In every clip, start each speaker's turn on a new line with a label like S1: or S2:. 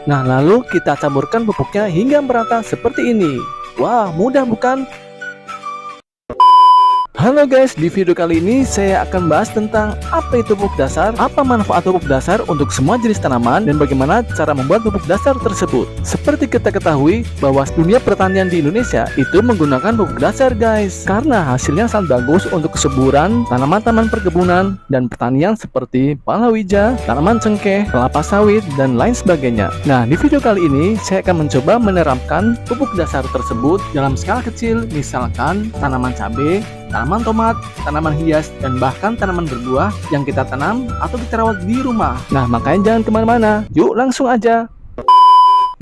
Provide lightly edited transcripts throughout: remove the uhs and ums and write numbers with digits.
S1: Nah, lalu kita campurkan pupuknya hingga merata seperti ini. Wah, mudah bukan? Halo guys, di video kali ini saya akan bahas tentang apa itu pupuk dasar, apa manfaat pupuk dasar untuk semua jenis tanaman, dan bagaimana cara membuat pupuk dasar tersebut. Seperti kita ketahui bahwa dunia pertanian di Indonesia itu menggunakan pupuk dasar guys, karena hasilnya sangat bagus untuk kesuburan tanaman-tanaman perkebunan dan pertanian seperti palawija, tanaman cengkeh, kelapa sawit, dan lain sebagainya. Nah, di video kali ini saya akan mencoba menerapkan pupuk dasar tersebut dalam skala kecil, misalkan tanaman cabai, tanaman tomat, tanaman hias, dan bahkan tanaman berbuah yang kita tanam atau kita rawat di rumah. Nah, makanya jangan kemana-mana, yuk langsung aja.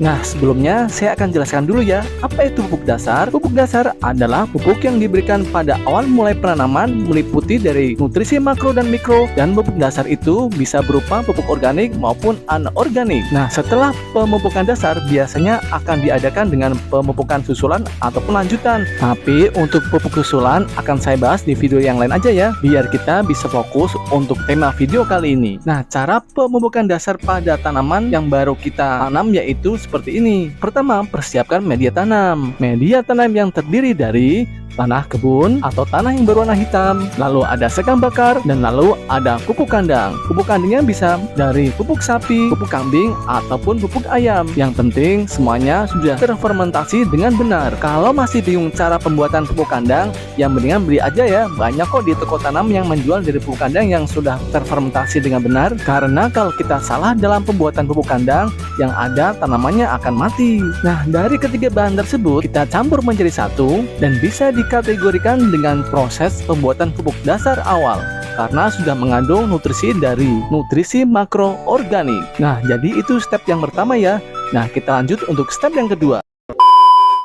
S1: Nah, sebelumnya saya akan jelaskan dulu ya, apa itu pupuk dasar? Pupuk dasar adalah pupuk yang diberikan pada awal mulai penanaman, meliputi dari nutrisi makro dan mikro, dan pupuk dasar itu bisa berupa pupuk organik maupun anorganik. Nah, setelah pemupukan dasar biasanya akan diadakan dengan pemupukan susulan ataupun lanjutan. Tapi untuk pupuk susulan akan saya bahas di video yang lain aja ya, biar kita bisa fokus untuk tema video kali ini. Nah, cara pemupukan dasar pada tanaman yang baru kita tanam yaitu seperti ini. Pertama, persiapkan media tanam. Media tanam yang terdiri dari tanah kebun atau tanah yang berwarna hitam, lalu ada sekam bakar, dan lalu ada pupuk kandang. Pupuk kandangnya bisa dari pupuk sapi, pupuk kambing, ataupun pupuk ayam. Yang penting semuanya sudah terfermentasi dengan benar. Kalau masih bingung cara pembuatan pupuk kandang, yang mendingan beli aja ya. Banyak kok di toko tanam yang menjual dari pupuk kandang yang sudah terfermentasi dengan benar. Karena kalau kita salah dalam pembuatan pupuk kandang, yang ada tanamannya akan mati. Nah, dari ketiga bahan tersebut kita campur menjadi satu dan bisa dikategorikan dengan proses pembuatan pupuk dasar awal karena sudah mengandung nutrisi dari nutrisi makro organik. Nah, jadi itu step yang pertama ya. Nah, kita lanjut untuk step yang kedua.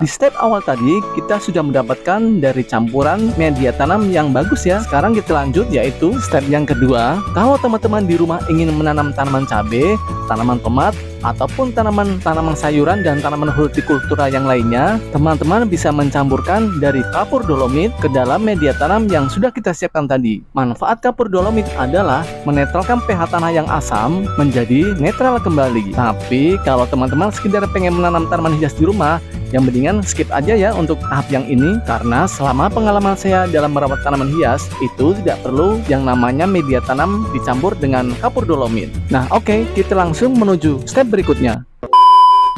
S1: Di step awal tadi kita sudah mendapatkan dari campuran media tanam yang bagus ya. Sekarang kita lanjut yaitu step yang kedua. Kalau teman-teman di rumah ingin menanam tanaman cabai, tanaman tomat, ataupun tanaman sayuran dan tanaman hortikultura yang lainnya, teman-teman bisa mencampurkan dari kapur dolomit ke dalam media tanam yang sudah kita siapkan tadi. Manfaat kapur dolomit adalah menetralkan pH tanah yang asam menjadi netral kembali. Tapi kalau teman-teman sekedar pengen menanam tanaman hias di rumah, yang mendingan skip aja ya untuk tahap yang ini, karena selama pengalaman saya dalam merawat tanaman hias itu tidak perlu yang namanya media tanam dicampur dengan kapur dolomit. Nah, oke, kita langsung menuju step berikutnya.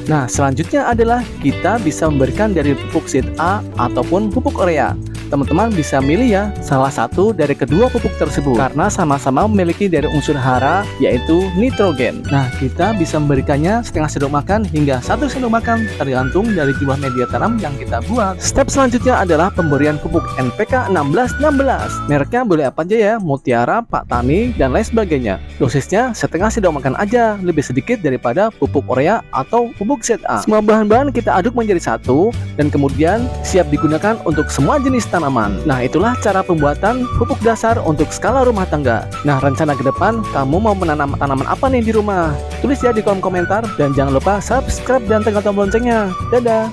S1: Nah, selanjutnya adalah kita bisa memberikan dari pupuk zat A ataupun pupuk urea. Teman-teman bisa milih ya salah satu dari kedua pupuk tersebut karena sama-sama memiliki dari unsur hara yaitu nitrogen. Nah, kita bisa memberikannya setengah sendok makan hingga 1 sendok makan tergantung dari jumlah media tanam yang kita buat. Step selanjutnya adalah pemberian pupuk NPK 1616. Mereknya boleh apa aja ya, Mutiara, Pak Tani, dan lain sebagainya. Dosisnya setengah sendok makan aja, lebih sedikit daripada pupuk urea atau pupuk ZA. Semua bahan-bahan kita aduk menjadi satu dan kemudian siap digunakan untuk semua jenis tanaman. Nah, itulah cara pembuatan pupuk dasar untuk skala rumah tangga. Nah, rencana ke depan kamu mau menanam tanaman apa nih di rumah? Tulis ya di kolom komentar dan jangan lupa subscribe dan tekan tombol loncengnya. Dadah.